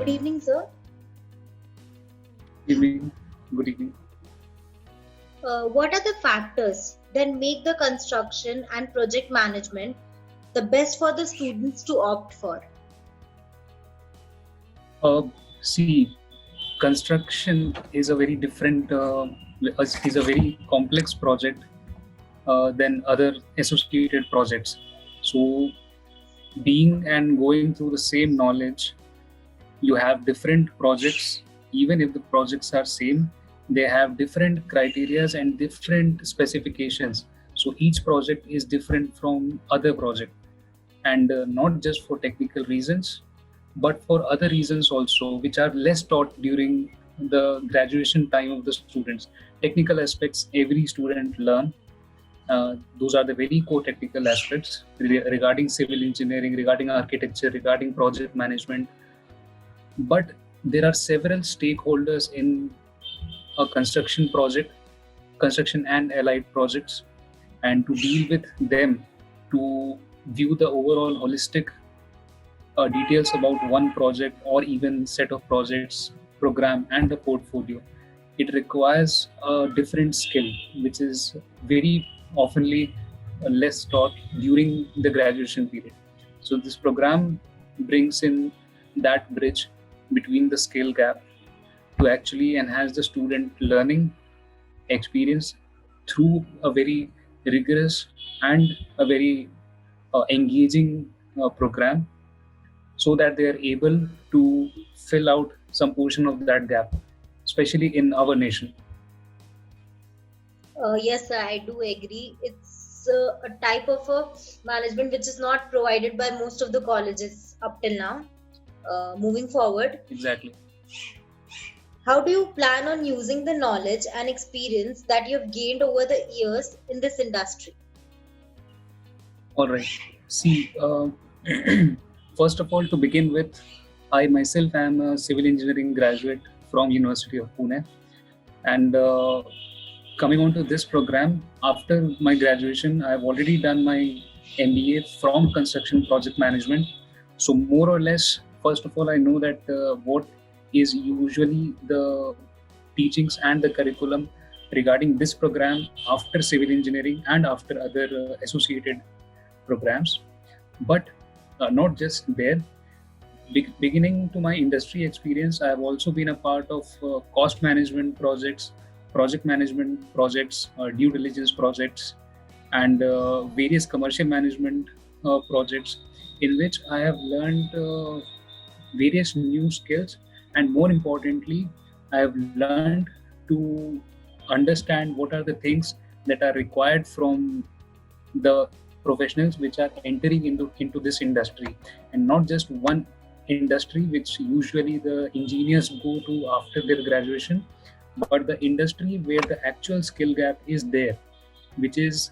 Good evening, sir. Evening. Good evening. What are the factors that make the construction and project management the best for the students to opt for? Uh, See, construction is a very different, is a very complex project than other associated projects. So, being and going through the same knowledge, you have different projects. Even if the projects are same, they have different criterias and different specifications. So each project is different from other project, and not just for technical reasons but for other reasons also, which are less taught during the graduation time of the students. Technical aspects every student learn. Those are the very core technical aspects regarding civil engineering, regarding architecture, regarding project management. But there are several stakeholders in a construction project, construction and allied projects, and to deal with them, to view the overall holistic details about one project or even set of projects, program, and the portfolio. It requires a different skill, which is very oftenly less taught during the graduation period. So this program brings in that bridge between the skill gap to actually enhance the student learning experience through a very rigorous and a very engaging program, so that they are able to fill out some portion of that gap, especially in our nation. Yes, sir, I do agree. It's a type of a management which is not provided by most of the colleges up till now. Moving forward, Exactly. how do you plan on using the knowledge and experience that you've gained over the years in this industry? All right. See, first of all, to begin with, I myself am a civil engineering graduate from University of Pune, and coming on to this program, after my graduation, I've already done my MBA from construction project management. So more or less, first of all, I know that what is usually the teachings and the curriculum regarding this program after civil engineering and after other associated programs. But not just there. Beginning to my industry experience, I have also been a part of cost management projects, project management projects, due diligence projects, and various commercial management projects, in which I have learned various new skills, and more importantly, I have learned to understand what are the things that are required from the professionals which are entering into this industry, and not just one industry which usually the engineers go to after their graduation, but the industry where the actual skill gap is there, which is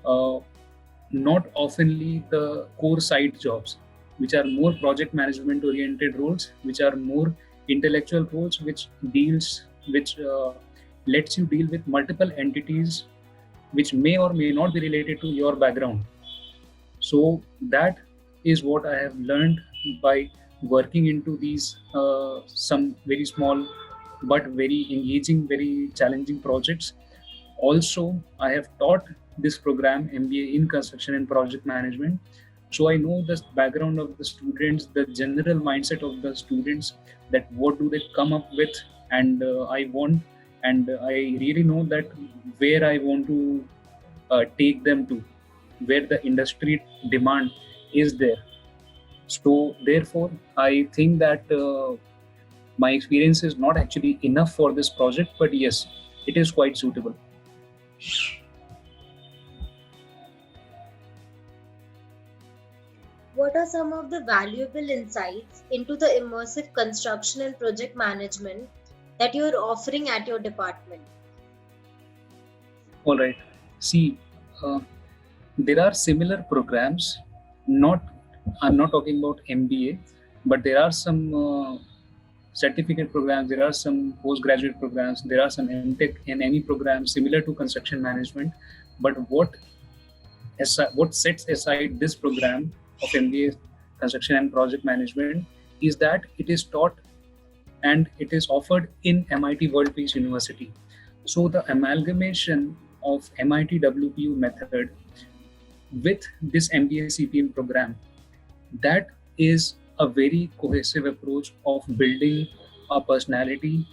uh, not oftenly the core side jobs, which are more project management oriented roles, which are more intellectual roles, which lets you deal with multiple entities which may or may not be related to your background. So that is what I have learned by working into these some very small but very engaging, very challenging projects. Also, I have taught this program MBA in construction and project management. So I know the background of the students, the general mindset of the students, that what do they come up with, and I want, and I really know that where I want to take them to, where the industry demand is there. So therefore, I think that my experience is not actually enough for this project, but yes, it is quite suitable. What are some of the valuable insights into the immersive construction and project management that you are offering at your department? All right. See, uh, there are similar programs. Not, I'm not talking about MBA, but there are some certificate programs. There are some postgraduate programs. There are some MTech and any programs similar to construction management. But what sets aside this program of MBA construction and project management is that it is taught and it is offered in MIT World Peace University. So the amalgamation of MIT WPU method with this MBA CPM program, that is a very cohesive approach of building a personality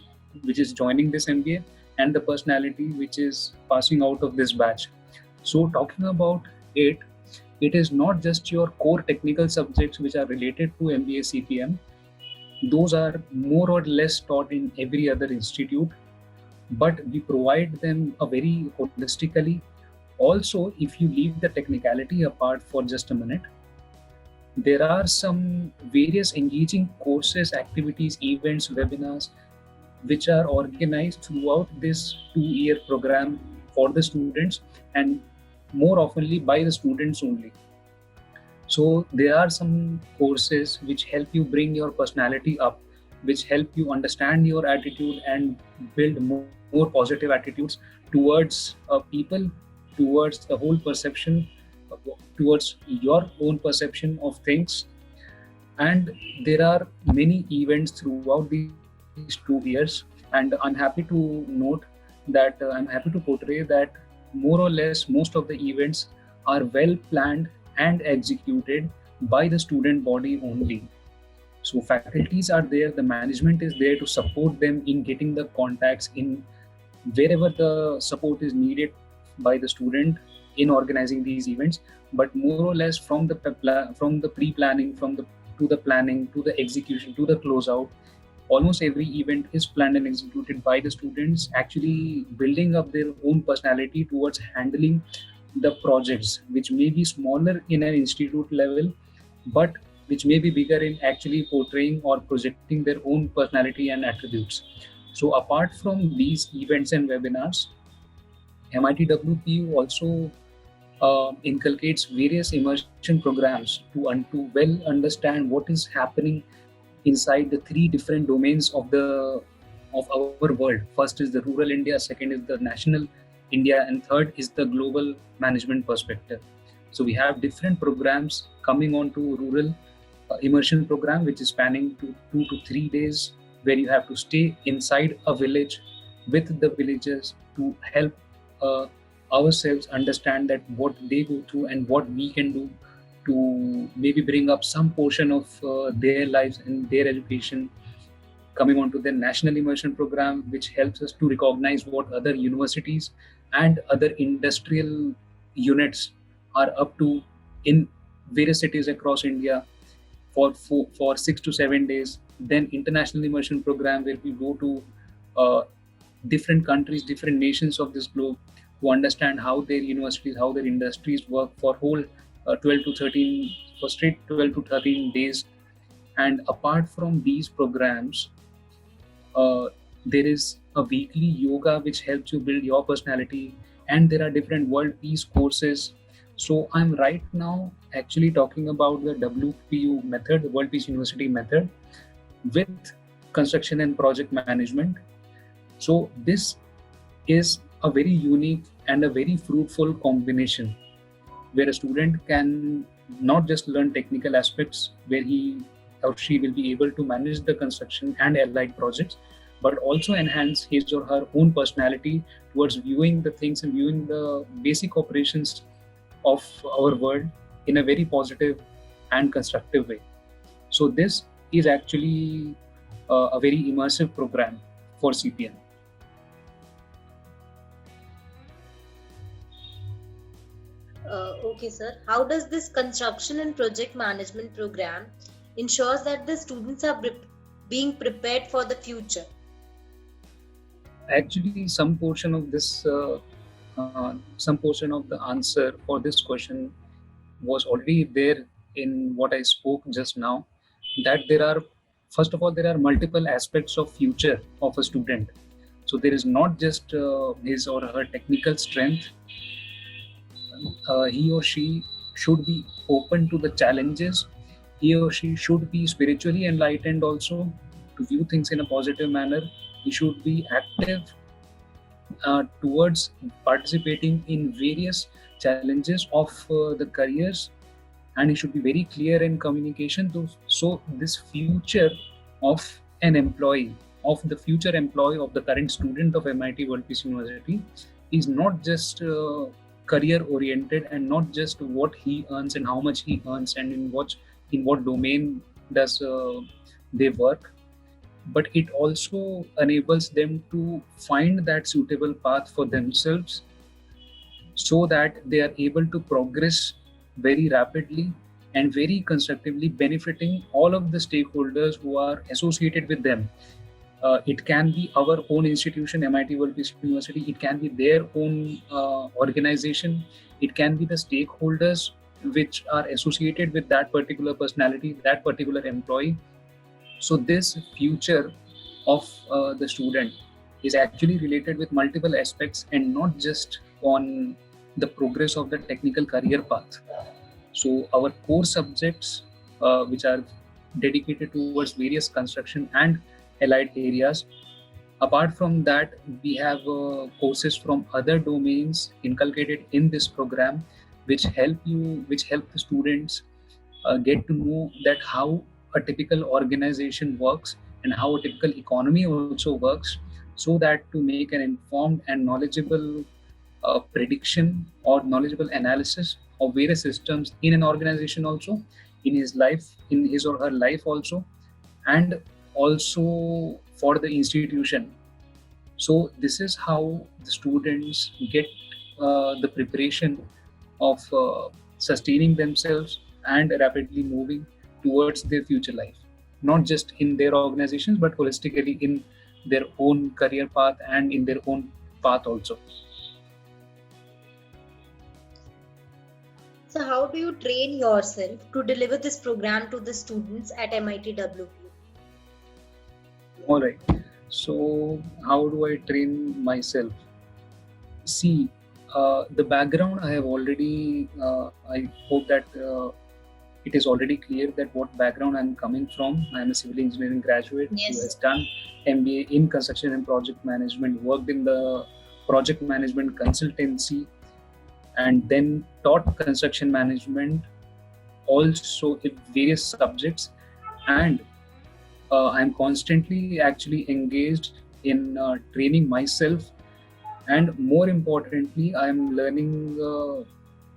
which is joining this MBA and the personality which is passing out of this batch. So talking about it, it is not just your core technical subjects which are related to MBA CPM. Those are more or less taught in every other institute, but we provide them a very holistically. Also, if you leave the technicality apart for just a minute, there are some various engaging courses, activities, events, webinars, which are organized throughout this 2-year program for the students and more oftenly by the students only. So there are some courses which help you bring your personality up, which help you understand your attitude and build more positive attitudes towards people, towards the whole perception, towards your own perception of things. And there are many events throughout these 2 years, and I'm happy to note that I'm happy to portray that more or less most of the events are well planned and executed by the student body only. So faculties are there, the management is there to support them in getting the contacts in wherever the support is needed by the student in organizing these events. But more or less from the pre-planning, to the planning, to the execution, to the closeout, almost every event is planned and executed by the students, actually building up their own personality towards handling the projects, which may be smaller in an institute level, but which may be bigger in actually portraying or projecting their own personality and attributes. So apart from these events and webinars, MIT WPU also inculcates various immersion programs to well understand what is happening inside the 3 different domains of our world. First is the rural India, second is the national India, and third is the global management perspective. So we have different programs coming on to rural immersion program, which is spanning to 2 to 3 days, where you have to stay inside a village with the villagers to help ourselves understand that what they go through and what we can do to maybe bring up some portion of their lives and their education. Coming on to the national immersion program, which helps us to recognize what other universities and other industrial units are up to in various cities across India for 6 to 7 days. Then international immersion program, where we go to different countries, different nations of this globe, to understand how their universities, how their industries work for whole 12 to 13 days. And apart from these programs, there is a weekly yoga which helps you build your personality, and there are different world peace courses. So I'm right now actually talking about the WPU method, the World Peace University method, with construction and project management. So this is a very unique and a very fruitful combination, where a student can not just learn technical aspects where he or she will be able to manage the construction and allied projects, but also enhance his or her own personality towards viewing the things and viewing the basic operations of our world in a very positive and constructive way. So this is actually a very immersive program for CPM. Okay, sir. How does this construction and project management program ensures that the students are being prepared for the future? Actually, some portion of the answer for this question was already there in what I spoke just now. That first of all, there are multiple aspects of future of a student. So there is not just his or her technical strength. He or she should be open to the challenges. He or she should be spiritually enlightened also, to view things in a positive manner. He should be active towards participating in various challenges of the careers and he should be very clear in communication. So this future of an employee, of the future employee of the current student of MIT World Peace University, is not just career oriented, and not just what he earns and how much he earns and in what domain does they work, but it also enables them to find that suitable path for themselves, so that they are able to progress very rapidly and very constructively, benefiting all of the stakeholders who are associated with them. It can be our own institution, MIT World Peace University, it can be their own organization, it can be the stakeholders which are associated with that particular personality, that particular employee. So this future of the student is actually related with multiple aspects, and not just on the progress of the technical career path. So our core subjects, which are dedicated towards various construction and allied areas. Apart from that, we have courses from other domains inculcated in this program, which help the students get to know that how a typical organization works and how a typical economy also works, so that to make an informed and knowledgeable prediction or knowledgeable analysis of various systems in an organization also, in his or her life also, and also for the institution. So this is how the students get the preparation of sustaining themselves and rapidly moving towards their future life, not just in their organizations, but holistically in their own career path and in their own path also. So, how do you train yourself to deliver this program to the students at MITWP? All right. So, how do I train myself? See, the background I have already, I hope that it is already clear that what background I'm coming from. I'm a civil engineering graduate who Yes. has done MBA in construction and project management, worked in the project management consultancy, and then taught construction management also in various subjects. And I'm constantly actually engaged in training myself, and more importantly, I'm learning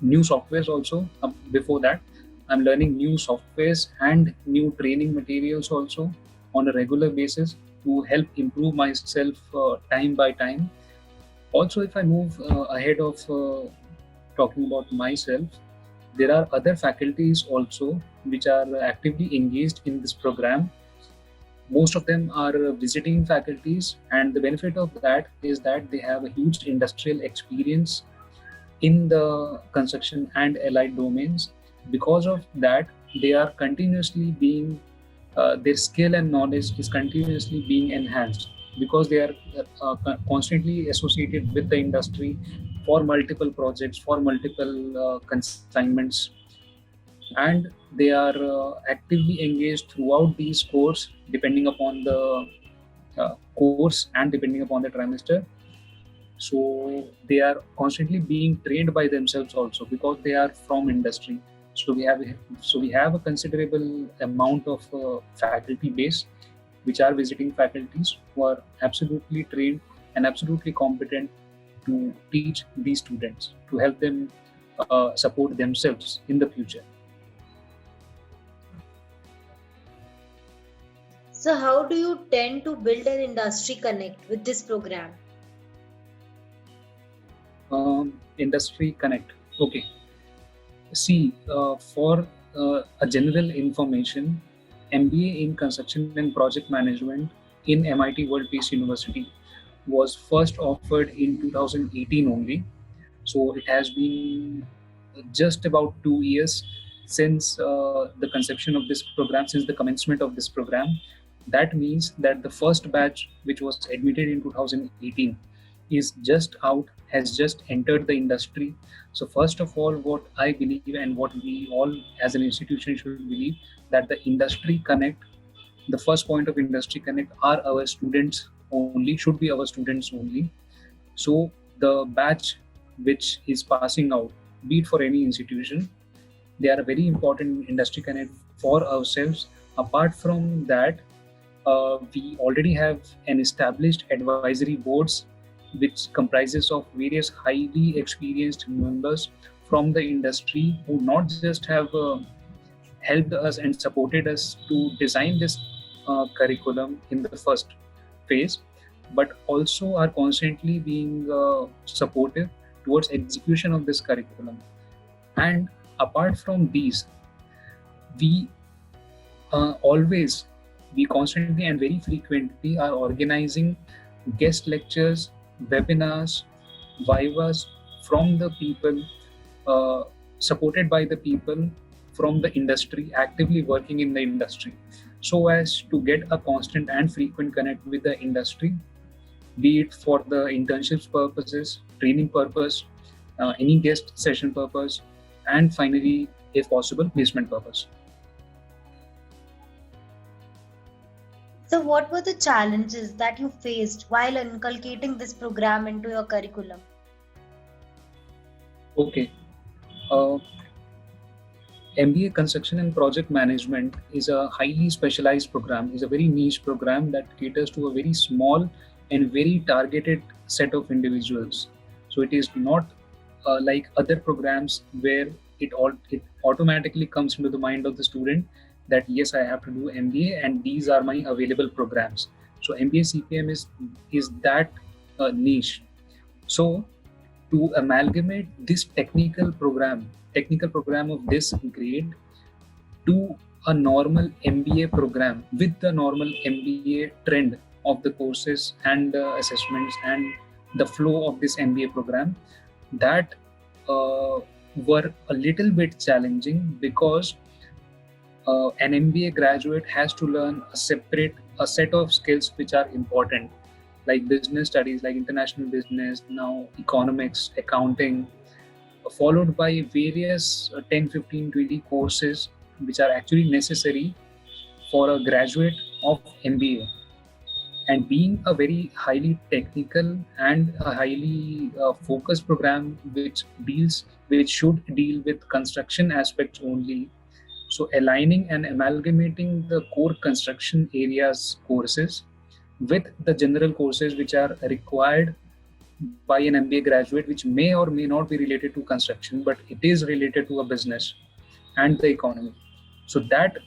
new softwares also. Before that, I'm learning new softwares and new training materials also on a regular basis to help improve myself time by time. Also, if I move ahead of talking about myself, there are other faculties also which are actively engaged in this program. Most of them are visiting faculties, and the benefit of that is that they have a huge industrial experience in the construction and allied domains. Because of that, they are continuously being their skill and knowledge is continuously being enhanced, because they are constantly associated with the industry for multiple projects, for multiple consignments, and they are actively engaged throughout these course, depending upon the course and depending upon the trimester. So they are constantly being trained by themselves also, because they are from industry. So we have a considerable amount of faculty base, which are visiting faculties who are absolutely trained and absolutely competent to teach these students, to help them support themselves in the future. So, how do you tend to build an industry connect with this program? Industry connect. Okay. See, for a general information, MBA in construction and project management in MIT World Peace University was first offered in 2018 only. So it has been just about 2 years since the conception of this program, since the commencement of this program. That means that the first batch, which was admitted in 2018, is just out, has just entered the industry. So first of all, what I believe and what we all as an institution should believe, that the industry connect, the first point of industry connect are our students only, should be our students only. So the batch which is passing out, be it for any institution, They are a very important industry connect for ourselves. Apart from that, we already have an established advisory boards which comprises of various highly experienced members from the industry who not just have helped us and supported us to design this curriculum in the first phase, but also are constantly being supportive towards execution of this curriculum. And apart from these, we always, we constantly and very frequently are organizing guest lectures, webinars, vivas from the people, supported by the people from the industry, actively working in the industry, so as to get a constant and frequent connect with the industry, be it for the internships purposes, training purpose, any guest session purpose, and finally, if possible, placement purpose. So, what were the challenges that you faced while inculcating this program into your curriculum? Okay. Uh, MBA Construction and Project Management is a highly specialized program, is a very niche program that caters to a very small and very targeted set of individuals. So it is not like other programs where it automatically comes into the mind of the student that yes, I have to do MBA and these are my available programs. So MBA CPM is that niche. So to amalgamate this technical program of this grade to a normal MBA program with the normal MBA trend of the courses and assessments and the flow of this MBA program, that were a little bit challenging because an MBA graduate has to learn a set of skills which are important, like business studies, like international business, now economics, accounting, followed by various 10, 15, 20 courses which are actually necessary for a graduate of MBA. And being a very highly technical and a highly focused program which should deal with construction aspects only, so aligning and amalgamating the core construction areas courses with the general courses which are required by an MBA graduate, which may or may not be related to construction, but it is related to a business and the economy. So that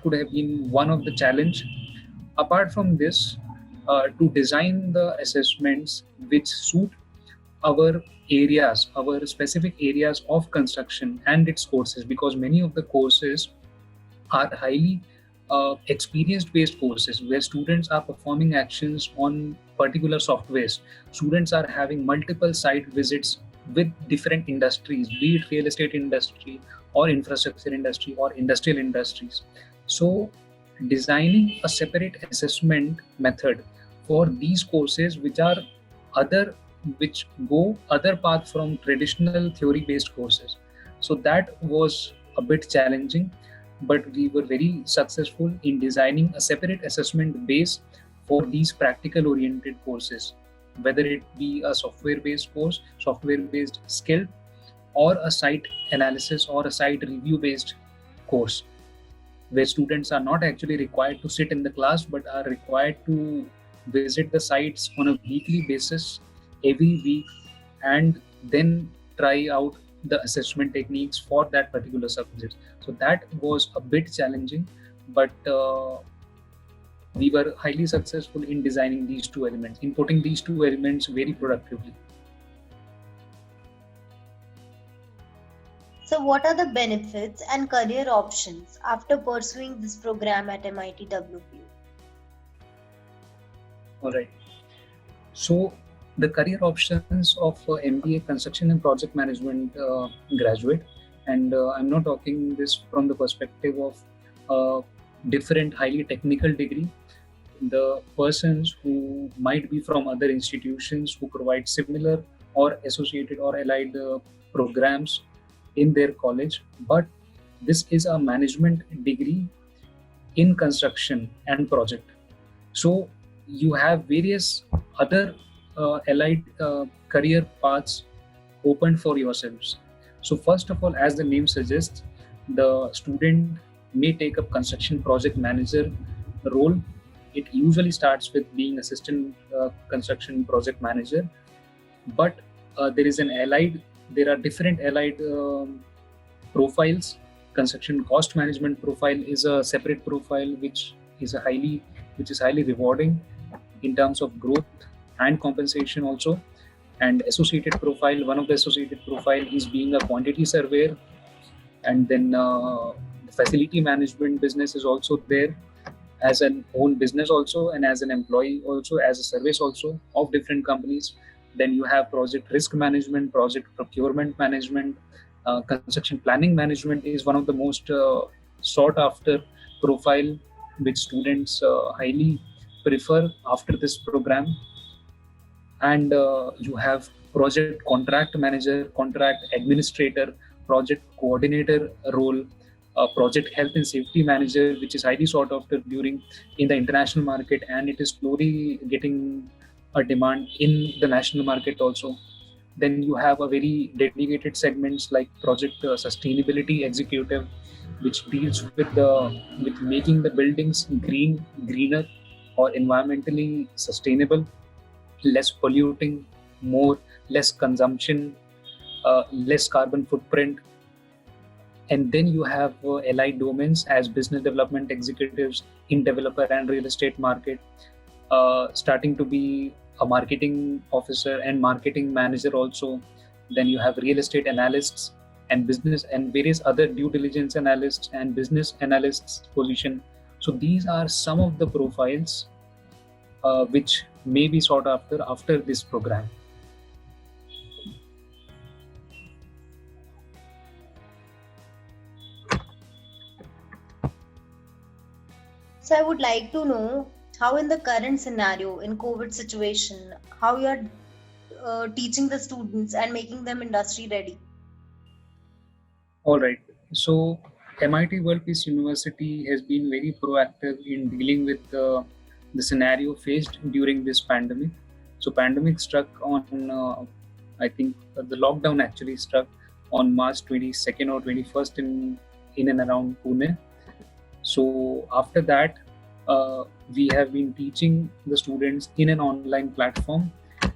could have been one of the challenge. Apart from this, to design the assessments which suit our areas, our specific areas of construction and its courses, because many of the courses are highly experience based courses where students are performing actions on particular softwares. Students are having multiple site visits with different industries, be it real estate industry or infrastructure industry or industrial industries. So designing a separate assessment method for these courses which go other path from traditional theory based courses, so that was a bit challenging, but we were very successful in designing a separate assessment base for these practical oriented courses, whether it be a software based course, software based skill, or a site analysis or a site review based course, where students are not actually required to sit in the class but are required to visit the sites on a weekly basis every week and then try out the assessment techniques for that particular subject. So that was a bit challenging, but we were highly successful in designing these two elements, in putting these two elements very productively. So, what are the benefits and career options after pursuing this program at MIT WPU? All right. So the career options of MBA Construction and Project Management graduate, and I'm not talking this from the perspective of different highly technical degree. The persons who might be from other institutions who provide similar or associated or allied programs in their college, but this is a management degree in construction and project. So you have various other allied career paths open for yourselves. So first of all, as the name suggests, the student may take up construction project manager role. It usually starts with being assistant construction project manager, but there are different allied profiles. Construction cost management profile is a separate profile which is highly rewarding in terms of growth and compensation also. And associated profile, one of the associated profile is being a quantity surveyor. And then the facility management business is also there as an own business also, and as an employee also, as a service also of different companies. Then you have project risk management, project procurement management, construction planning management is one of the most sought after profile which students highly prefer after this program. And you have project contract manager, contract administrator, project coordinator role, project health and safety manager, which is highly sought after during in the international market, and it is slowly getting a demand in the national market also. Then you have a very dedicated segments like project sustainability executive, which deals with making the buildings greener or environmentally sustainable, less polluting, less consumption, less carbon footprint. And then you have allied domains as business development executives in developer and real estate market, starting to be a marketing officer and marketing manager also. Then you have real estate analysts and business and various other due diligence analysts and business analysts position. So these are some of the profiles which may be sought after this program. So I would like to know how in the current scenario in COVID situation, how you are teaching the students and making them industry ready. All right. So MIT World Peace University has been very proactive in dealing with the scenario faced during this pandemic. So pandemic struck on, I think the lockdown actually struck on March 22nd or 21st in and around Pune. So after that, we have been teaching the students in an online platform,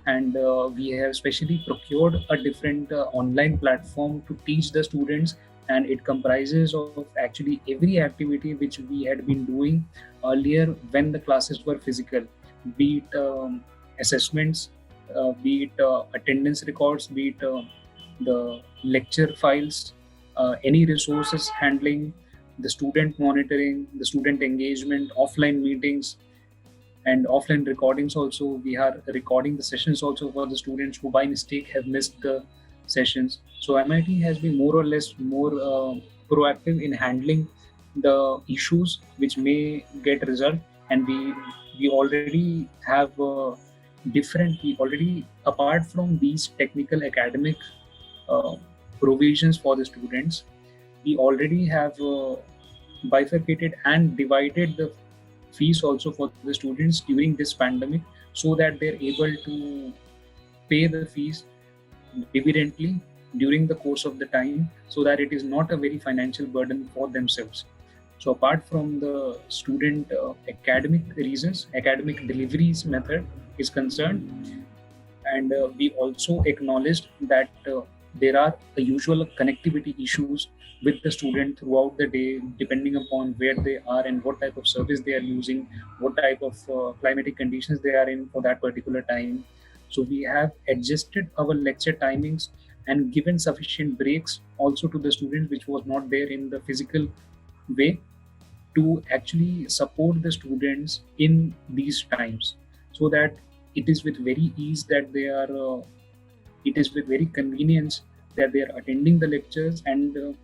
and we have specially procured a different online platform to teach the students, and it comprises of actually every activity which we had been doing earlier when the classes were physical, be it assessments, be it attendance records, be it the lecture files, any resources handling, the student monitoring, the student engagement, offline meetings, and offline recordings also. We are recording the sessions also for the students who by mistake have missed the sessions. So MIT has been more or less more proactive in handling the issues which may get resolved. And we already have we already, apart from these technical academic provisions for the students, we already have bifurcated and divided the fees also for the students during this pandemic, so that they're able to pay the fees dividendly during the course of the time, so that it is not a very financial burden for themselves. So apart from the student academic reasons, academic deliveries method is concerned, and we also acknowledged that there are the usual connectivity issues with the student throughout the day, depending upon where they are and what type of service they are using, what type of climatic conditions they are in for that particular time. So we have adjusted our lecture timings and given sufficient breaks also to the students, which was not there in the physical way, to actually support the students in these times, so that it is with very ease that they are it is with very convenience that they are attending the lectures. And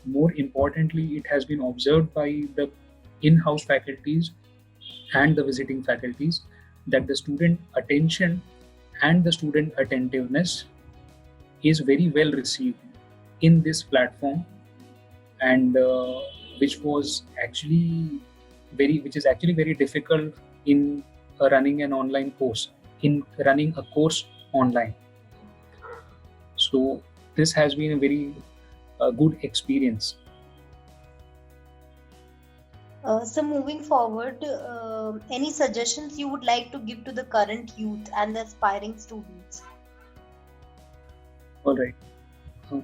more importantly, it has been observed by the in-house faculties and the visiting faculties that the student attention and the student attentiveness is very well received in this platform, and which is actually very difficult in running an online course, in running a course online. So this has been a very a good experience. So moving forward, any suggestions you would like to give to the current youth and the aspiring students? All right. Uh,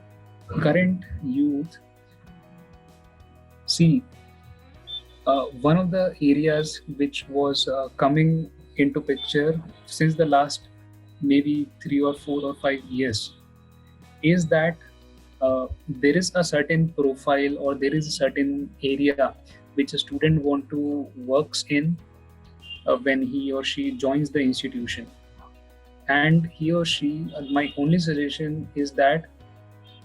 Current youth, see, one of the areas which was coming into picture since the last maybe 3 or 4 or 5 years is that there is a certain profile or there is a certain area which a student want to works in when he or she joins the institution, and he or she, my only suggestion is that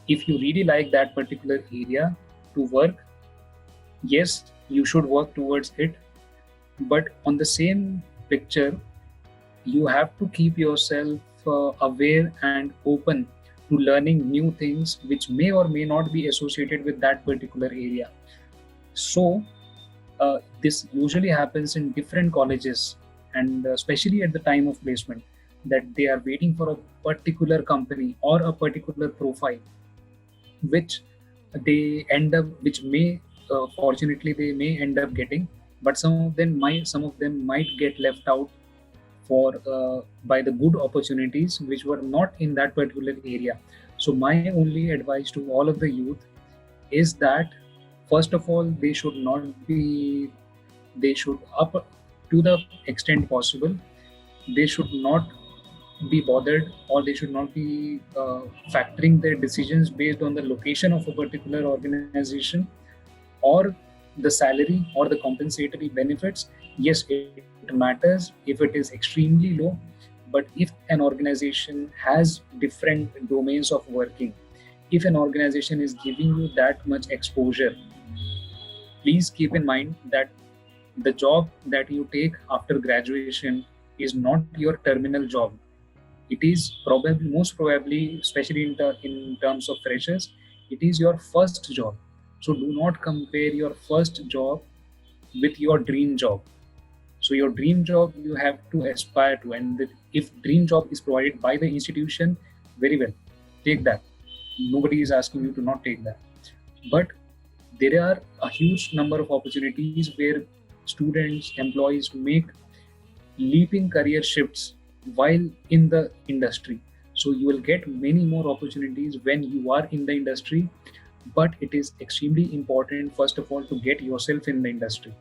if you really like that particular area to work, yes, you should work towards it. But on the same picture, you have to keep yourself aware and open to learning new things which may or may not be associated with that particular area. So this usually happens in different colleges, and especially at the time of placement, that they are waiting for a particular company or a particular profile which which may fortunately they may end up getting, but some of them might get left out for by the good opportunities which were not in that particular area. So my only advice to all of the youth is that first of all they should up to the extent possible, they should not be bothered, or they should not be factoring their decisions based on the location of a particular organization or the salary or the compensatory benefits. Yes, it matters if it is extremely low, but if an organization has different domains of working, if an organization is giving you that much exposure, please keep in mind that the job that you take after graduation is not your terminal job. It is most probably, especially in terms of freshers, it is your first job. So do not compare your first job with your dream job. So your dream job you have to aspire to, and if dream job is provided by the institution, very well, take that. Nobody is asking you to not take that. But there are a huge number of opportunities where students, employees make leaping career shifts while in the industry. So you will get many more opportunities when you are in the industry, but it is extremely important, first of all, to get yourself in the industry.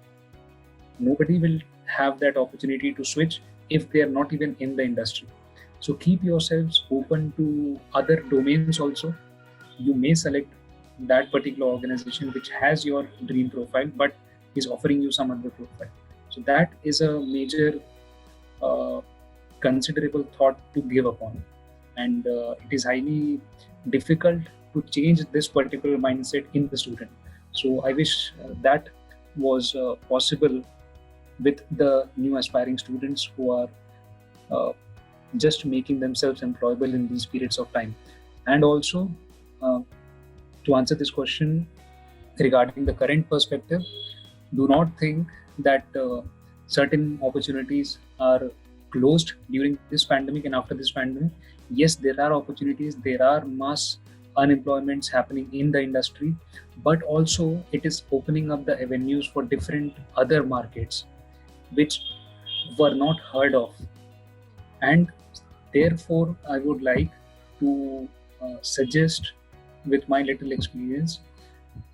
Nobody will have that opportunity to switch if they are not even in the industry. So keep yourselves open to other domains also. You may select that particular organization which has your dream profile but is offering you some other profile. So that is a major considerable thought to give upon, and it is highly difficult to change this particular mindset in the student. So I wish that was possible with the new aspiring students who are just making themselves employable in these periods of time. And also, to answer this question regarding the current perspective, do not think that certain opportunities are closed during this pandemic and after this pandemic. Yes, there are opportunities, there are mass unemployments happening in the industry, but also it is opening up the avenues for different other markets which were not heard of. And therefore, I would like to suggest, with my little experience,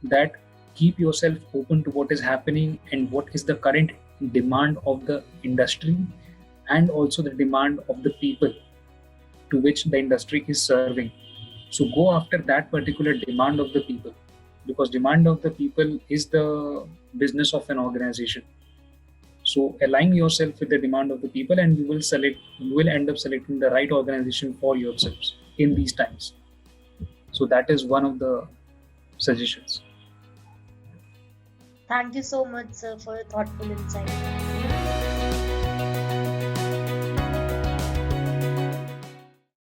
that keep yourself open to what is happening and what is the current demand of the industry, and also the demand of the people to which the industry is serving. So go after that particular demand of the people, because demand of the people is the business of an organization. So align yourself with the demand of the people, and you will end up selecting the right organization for yourselves in these times. So that is one of the suggestions. Thank you so much, sir, for your thoughtful insight.